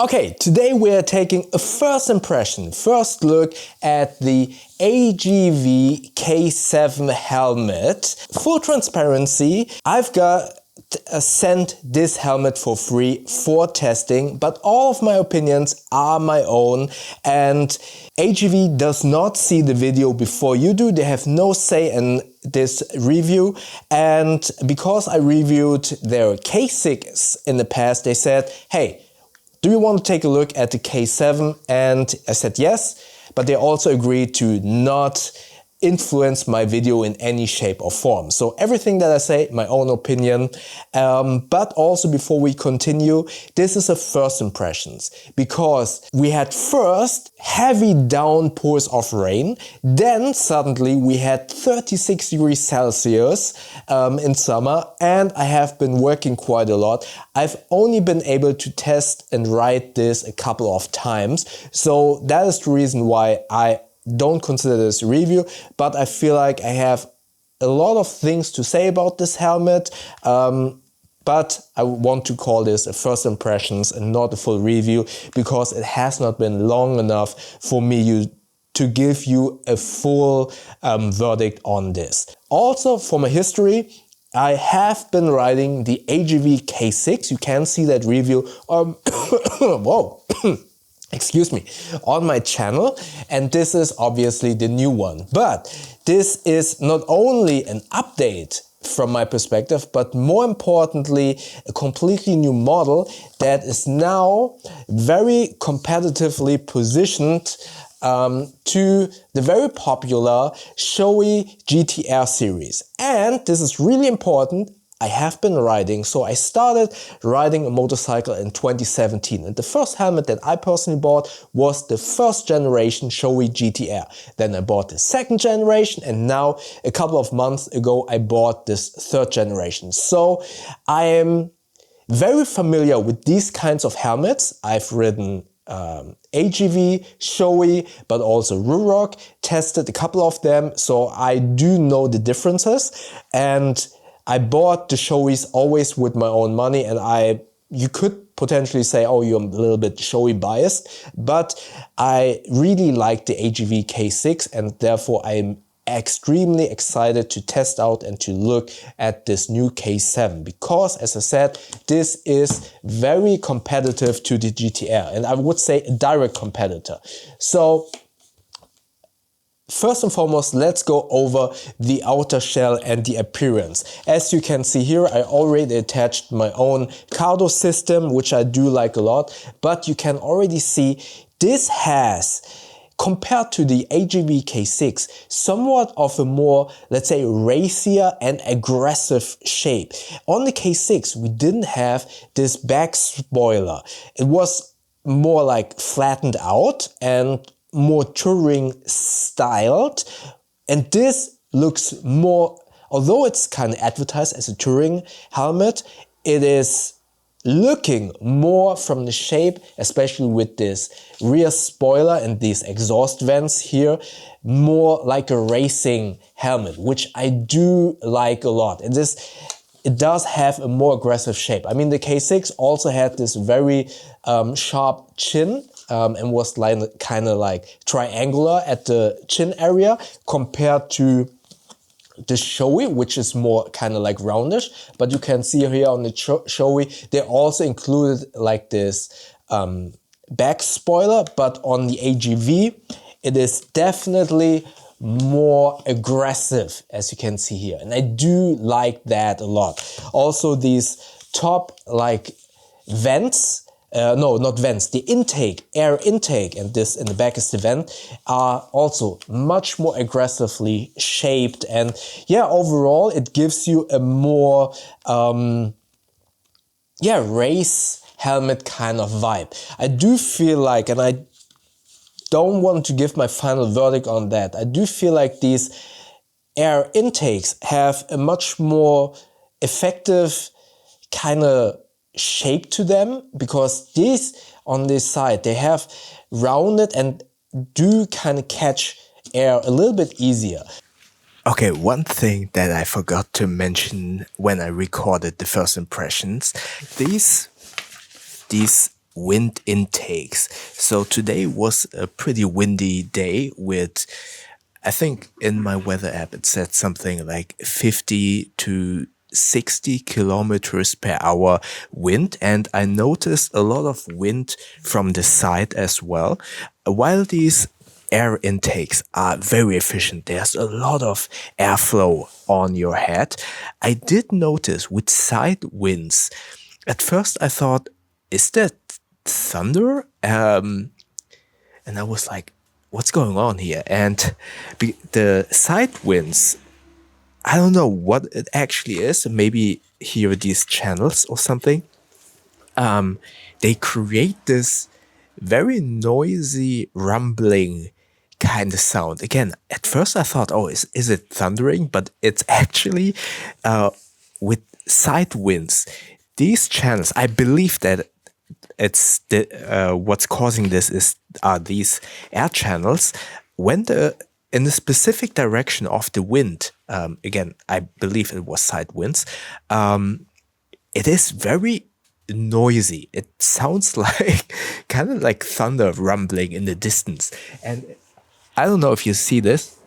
Okay, today we are taking a first look at the AGV K7 helmet. Full transparency, I've got sent this helmet for free for testing, but all of my opinions are my own, and AGV does not see the video before you do. They have no say in this review, and because I reviewed their K6 in the past, they said, hey, do you want to take a look at the K7? And I said yes, but they also agreed to not influence my video in any shape or form. So everything that I say, my own opinion. But also before we continue, this is a first impressions, because we had first heavy downpours of rain, then suddenly we had 36 degrees Celsius in summer, and I have been working quite a lot. I've only been able to test and ride this a couple of times, so that is the reason why I don't consider this a review, but I feel like I have a lot of things to say about this helmet, but I want to call this a first impressions and not a full review, because it has not been long enough for me to give you a full verdict on this. Also, for my history, I have been riding the AGV K6. You can see that review whoa. Excuse me, on my channel, and this is obviously the new one. But this is not only an update from my perspective, but more importantly, a completely new model that is now very competitively positioned to the very popular Shoei GT-Air series. And this is really important, I have been riding, so I started riding a motorcycle in 2017, and the first helmet that I personally bought was the first generation Shoei GT-Air. Then I bought the second generation, and now a couple of months ago I bought this third generation. So I am very familiar with these kinds of helmets. I've ridden AGV, Shoei, but also Ruroc, tested a couple of them, so I do know the differences. And I bought the Shoeis always with my own money, and you could potentially say, oh, you're a little bit Shoei biased, but I really like the AGV K6, and therefore I'm extremely excited to test out and to look at this new K7, because, as I said, this is very competitive to the GT-Air, and I would say a direct competitor. So first and foremost, let's go over the outer shell and the appearance. As you can see here, I already attached my own Cardo system, which I do like a lot, but you can already see this has, compared to the AGV K6, somewhat of a more, let's say, racier and aggressive shape. On the K6, we didn't have this back spoiler. It was more like flattened out and more touring styled, and this looks more, although it's kind of advertised as a touring helmet, it is looking more from the shape, especially with this rear spoiler and these exhaust vents here, more like a racing helmet, which I do like a lot. It does have a more aggressive shape. I mean, the K6 also had this very sharp chin, and was kind of like triangular at the chin area, compared to the Shoei, which is more kind of like roundish. But you can see here on the Shoei, they also included like this back spoiler, but on the AGV, it is definitely more aggressive, as you can see here, and I do like that a lot. Also, these top like vents, no, not vents, the intake, air intake, and this in the back is the vent, are also much more aggressively shaped, and yeah, overall it gives you a more race helmet kind of vibe. I do feel like, and I don't want to give my final verdict on that, I do feel like these air intakes have a much more effective kind of shape to them, because these on this side, they have rounded and do kind of catch air a little bit easier. Okay, one thing that I forgot to mention when I recorded the first impressions, these wind intakes. So today was a pretty windy day with, I think in my weather app it said something like 50 to 60 kilometers per hour wind, and I noticed a lot of wind from the side as well. While these air intakes are very efficient, there's a lot of airflow on your head. I did notice with side winds, at first I thought, is that thunder? And I was like, what's going on here? And the side winds, I don't know what it actually is. Maybe here are these channels or something. They create this very noisy rumbling kind of sound. Again, at first I thought, oh, is it thundering? But it's actually with side winds. These channels, I believe that it's what's causing this are these air channels. When in the specific direction of the wind, again, I believe it was side winds, it is very noisy. It sounds like kind of like thunder rumbling in the distance. And I don't know if you see this.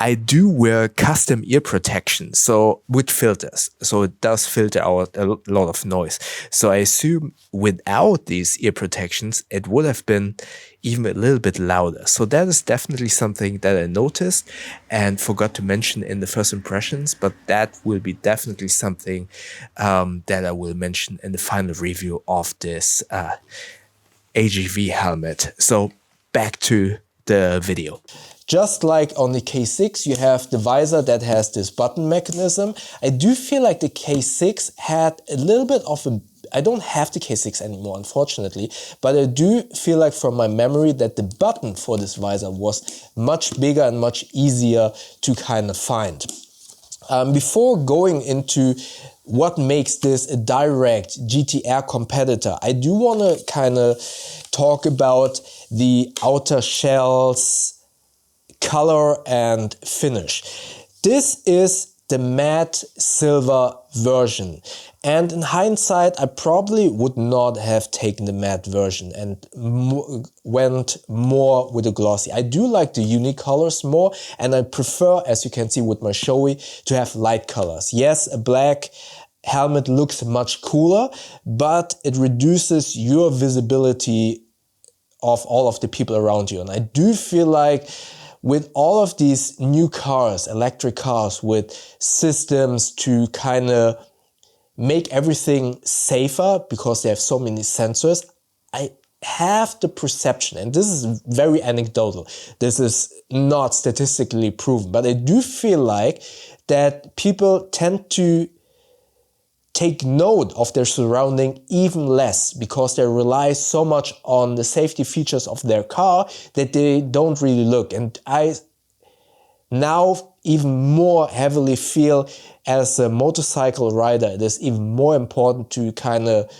I do wear custom ear protection, so with filters, so it does filter out a lot of noise. So I assume without these ear protections, it would have been even a little bit louder. So that is definitely something that I noticed and forgot to mention in the first impressions, but that will be definitely something that I will mention in the final review of this AGV helmet. So back to the video. Just like on the K6, you have the visor that has this button mechanism. I do feel like the K6 had a little bit of a... I don't have the K6 anymore, unfortunately, but I do feel like from my memory that the button for this visor was much bigger and much easier to kind of find. Before going into what makes this a direct GT-Air competitor, I do want to kind of talk about the outer shells, color and finish. This is the matte silver version, and in hindsight I probably would not have taken the matte version and went more with the glossy. I do like the unique colors more, and I prefer, as you can see with my Shoei, to have light colors. Yes, a black helmet looks much cooler, but it reduces your visibility of all of the people around you, and I do feel like with all of these new cars, electric cars with systems to kind of make everything safer because they have so many sensors, I have the perception, and this is very anecdotal, this is not statistically proven, but I do feel like that people tend to take note of their surrounding even less because they rely so much on the safety features of their car that they don't really look. And I now even more heavily feel, as a motorcycle rider, it is even more important to kind of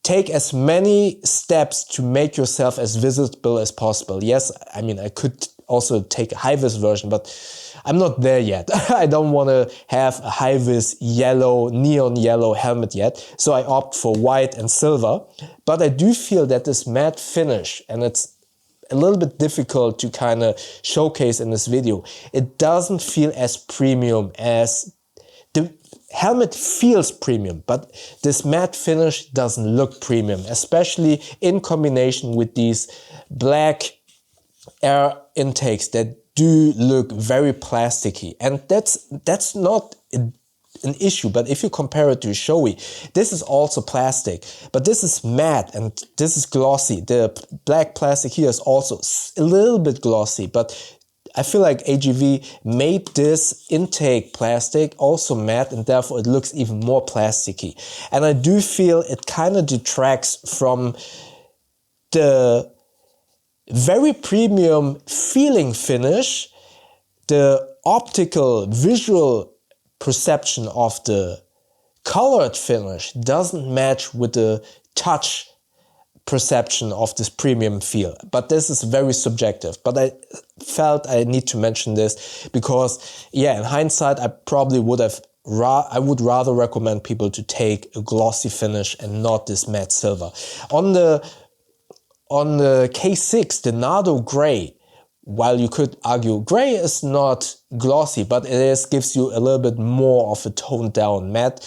take as many steps to make yourself as visible as possible. Yes, I mean, I could also take a high-vis version, but I'm not there yet. I don't want to have a high-vis yellow, neon yellow helmet yet, so I opt for white and silver. But I do feel that this matte finish, and it's a little bit difficult to kind of showcase in this video, it doesn't feel as premium as the helmet feels premium, but this matte finish doesn't look premium, especially in combination with these black air intakes that do look very plasticky. And that's not an issue, but if you compare it to Shoei, this is also plastic, but this is matte and this is glossy. The black plastic here is also a little bit glossy, but I feel like AGV made this intake plastic also matte, and therefore it looks even more plasticky. And I do feel it kind of detracts from the very premium feeling finish, the optical visual perception of the colored finish doesn't match with the touch perception of this premium feel. But this is very subjective. But I felt I need to mention this because, yeah, in hindsight, I probably would have I would rather recommend people to take a glossy finish and not this matte silver. On the K6, the Nardo Gray, while you could argue gray is not glossy, but gives you a little bit more of a toned down matte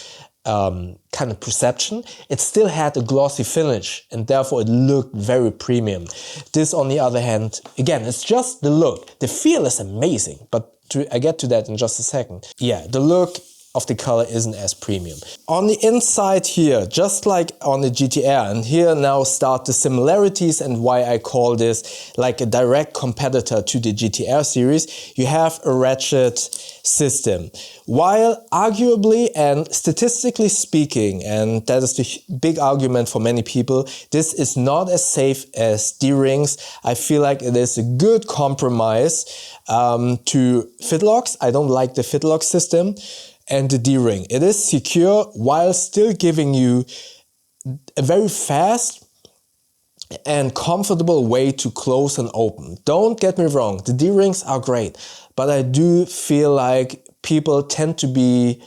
kind of perception. It still had a glossy finish and therefore it looked very premium. This, on the other hand, again, it's just the look. The feel is amazing, but I get to that in just a second. Yeah, the look of the color isn't as premium. On the inside here, just like on the GT-Air, and here now start the similarities and why I call this like a direct competitor to the GT-Air series, you have a Ratchet system. While arguably and statistically speaking, and that is the big argument for many people, this is not as safe as D-rings. I feel like it is a good compromise to Fitlocks. I don't like the Fitlock system. And the D-ring. It is secure while still giving you a very fast and comfortable way to close and open. Don't get me wrong, the D-rings are great, but I do feel like people tend to be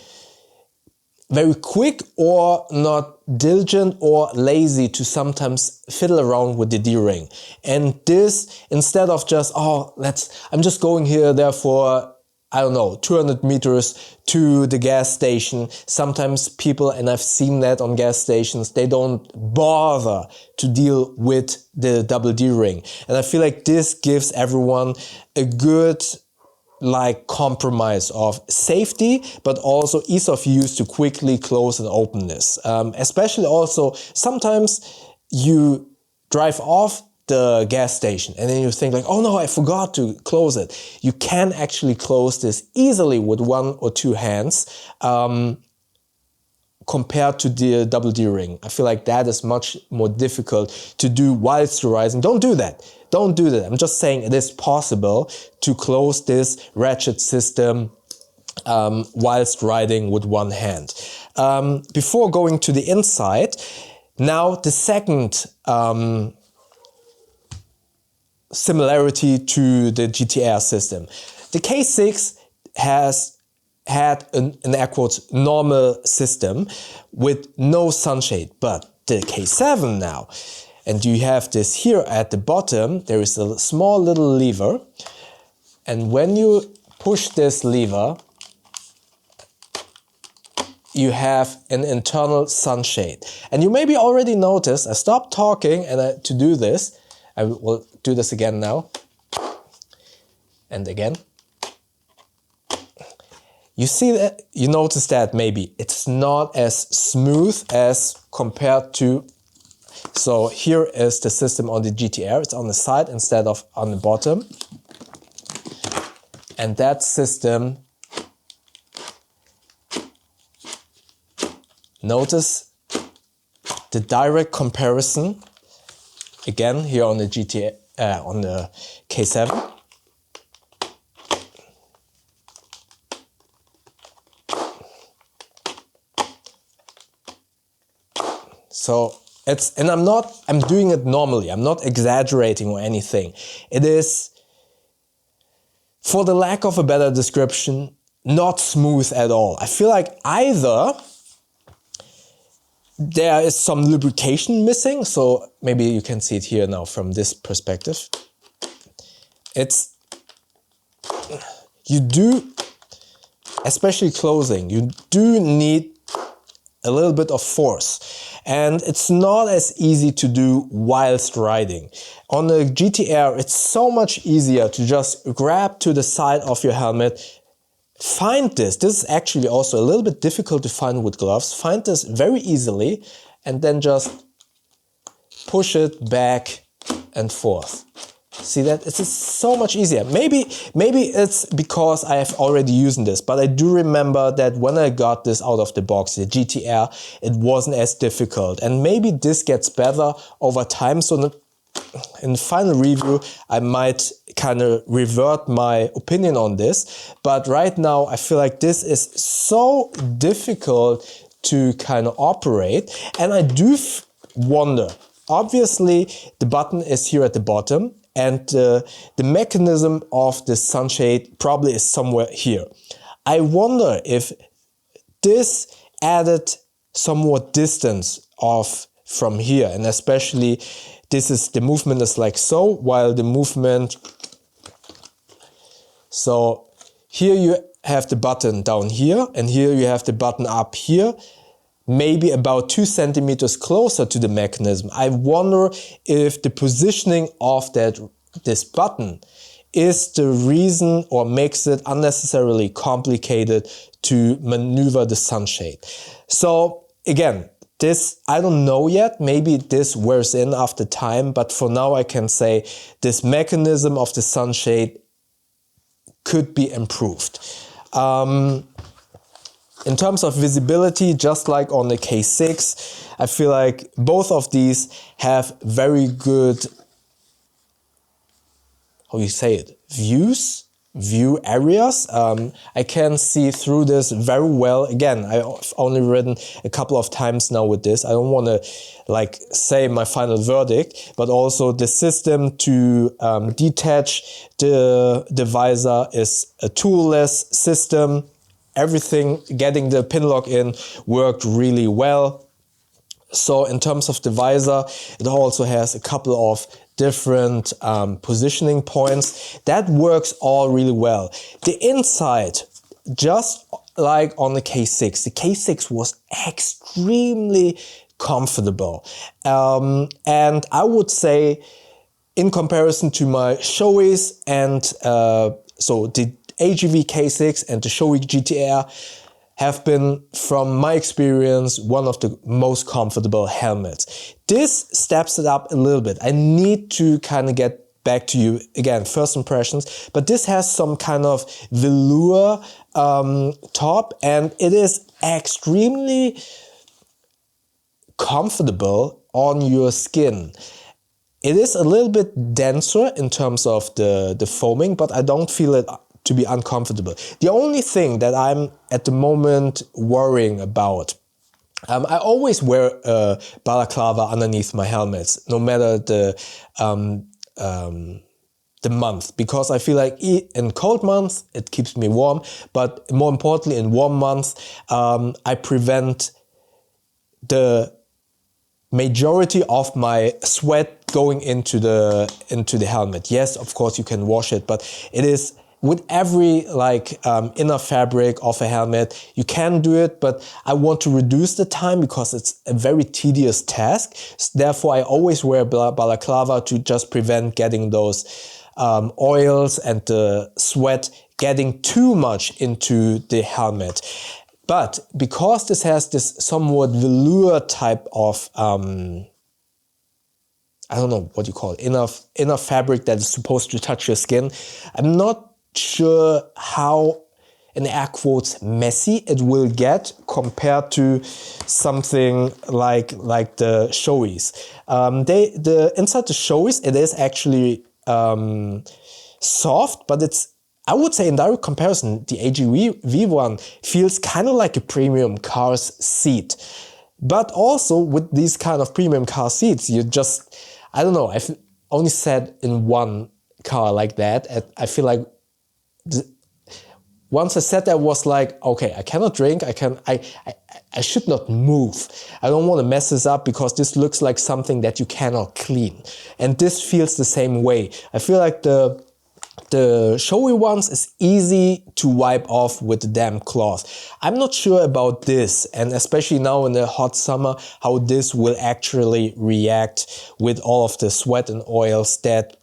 very quick or not diligent or lazy to sometimes fiddle around with the D-ring. And this, instead of just, I'm just going here, therefore, I don't know, 200 meters to the gas station. Sometimes people, and I've seen that on gas stations, they don't bother to deal with the double D-ring. And I feel like this gives everyone a good compromise of safety, but also ease of use to quickly close and open this. Especially also, sometimes you drive off the gas station and then you think like, oh no, I forgot to close it. You can actually close this easily with one or two hands compared to the double D-ring. I feel like that is much more difficult to do whilst you're rising. Don't do that. Don't do that. I'm just saying it is possible to close this Ratchet system whilst riding with one hand. Before going to the inside, now the second similarity to the GT-Air system. The K6 has had an air quotes normal system with no sunshade, but the K7 now, and you have this here at the bottom, there is a small little lever, and when you push this lever, you have an internal sunshade. And you maybe already noticed, I stopped talking and to do this, I will do this again now, and again. You see that, you notice that maybe it's not as smooth as compared to, so here is the system on the GT-Air, it's on the side instead of on the bottom. And that system, notice the direct comparison. Again, here on the on the K7. So I'm doing it normally. I'm not exaggerating or anything. It is, for the lack of a better description, not smooth at all. I feel like either there is some lubrication missing, so maybe you can see it here now from this perspective. You do, especially closing, you do need a little bit of force. And it's not as easy to do whilst riding. On the GT-Air, it's so much easier to just grab to the side of your helmet, find this. This is actually also a little bit difficult to find with gloves. Find this very easily and then just push it back and forth. See that? It's just so much easier. Maybe it's because I have already used this, but I do remember that when I got this out of the box, the GT-Air, it wasn't as difficult. And maybe this gets better over time. So in the final review, I might kind of revert my opinion on this. But right now, I feel like this is so difficult to kind of operate. And I do wonder, obviously, the button is here at the bottom. And the mechanism of the sunshade probably is somewhere here. I wonder if this added somewhat distance from here, and especially the movement is like so, while the movement, so here you have the button down here, and here you have the button up here, maybe about 2 centimeters closer to the mechanism. I wonder if the positioning of this button is the reason or makes it unnecessarily complicated to maneuver the sunshade. So again, this, I don't know yet, maybe this wears in after time, but for now I can say this mechanism of the sunshade could be improved. In terms of visibility, just like on the K6, I feel like both of these have very good, how you say it, view areas. I can see through this very well. Again, I've only ridden a couple of times now with this. I don't want to like say my final verdict, but also the system to detach the visor is a toolless system. Everything, getting the Pinlock in, worked really well. So in terms of the visor, it also has a couple of different positioning points. That works all really well. The inside, just like on the K6, the K6 was extremely comfortable. And I would say, in comparison to my Shoei's and so the AGV K6 and the Shoei GT-Air have been, from my experience, one of the most comfortable helmets. This steps it up a little bit. I need to kind of get back to you, again, first impressions, but this has some kind of velour top, and it is extremely comfortable on your skin. It is a little bit denser in terms of the foaming, but I don't feel it to be uncomfortable. The only thing that I'm at the moment worrying about, I always wear a balaclava underneath my helmets, no matter the month, because I feel like in cold months it keeps me warm, but more importantly in warm months I prevent the majority of my sweat going into the helmet. Yes, of course you can wash it, but it is with every like inner fabric of a helmet, you can do it, but I want to reduce the time because it's a very tedious task. Therefore, I always wear balaclava to just prevent getting those oils and the sweat getting too much into the helmet. But because this has this somewhat velour type of I don't know what you call it, inner fabric that is supposed to touch your skin, I'm not sure how, in air quotes, messy it will get compared to something like the Shoei's. The inside the Shoei's, it is actually soft, but it's, I would say in direct comparison, the AGV one feels kind of like a premium car's seat. But also with these kind of premium car seats, you just, I don't know, I've only sat in one car like that, and I feel like once I sat there, was like, okay, I cannot drink, I should not move. I don't want to mess this up because this looks like something that you cannot clean. And this feels the same way. I feel like the Shoei ones is easy to wipe off with the damp cloth. I'm not sure about this, and especially now in the hot summer, how this will actually react with all of the sweat and oils that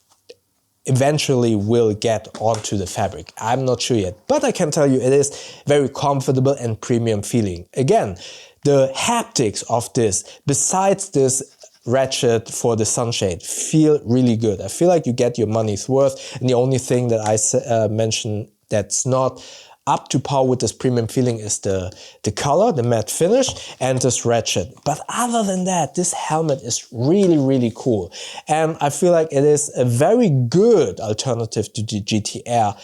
eventually will get onto the fabric. I'm not sure yet, but I can tell you it is very comfortable and premium feeling. Again, the haptics of this, besides this Ratchet for the sunshade, feel really good. I feel like you get your money's worth, and the only thing that I mentioned that's not up to par with this premium feeling is the color, the matte finish, and this Ratchet. But other than that, this helmet is really, really cool. And I feel like it is a very good alternative to the GT-Air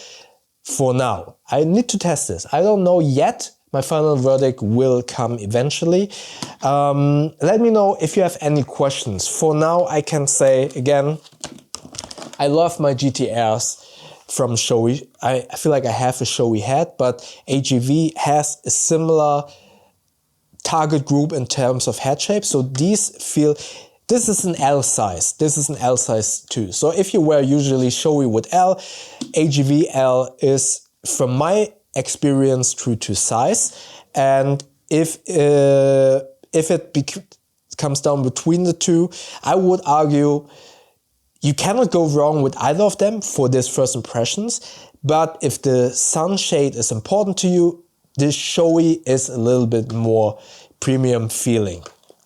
for now. I need to test this. I don't know yet. My final verdict will come eventually. Let me know if you have any questions. For now, I can say again, I love my GT-Airs from Shoei. I feel like I have a Shoei head, but AGV has a similar target group in terms of head shape. So these feel, this is an L size. This is an L size too. So if you wear usually Shoei with L, AGV L is, from my experience, true to size. And if it comes down between the two, I would argue you cannot go wrong with either of them for this first impressions. But if the sunshade is important to you, this Shoei is a little bit more premium feeling.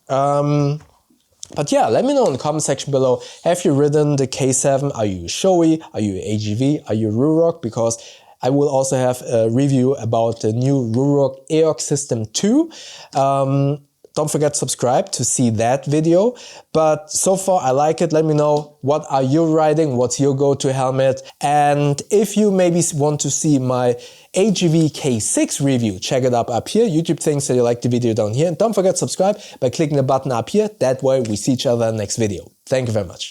But yeah, let me know in the comment section below, have you ridden the K7? Are you Shoei? Are you AGV? Are you Ruroc? Because I will also have a review about the new Ruroc EOC System 2. Don't forget to subscribe to see that video. But so far I like it. Let me know, what are you riding? What's your go-to helmet? And if you maybe want to see my AGV K6 review, check it up here. YouTube thinks that you like the video down here. And don't forget to subscribe by clicking the button up here. That way we see each other in the next video. Thank you very much.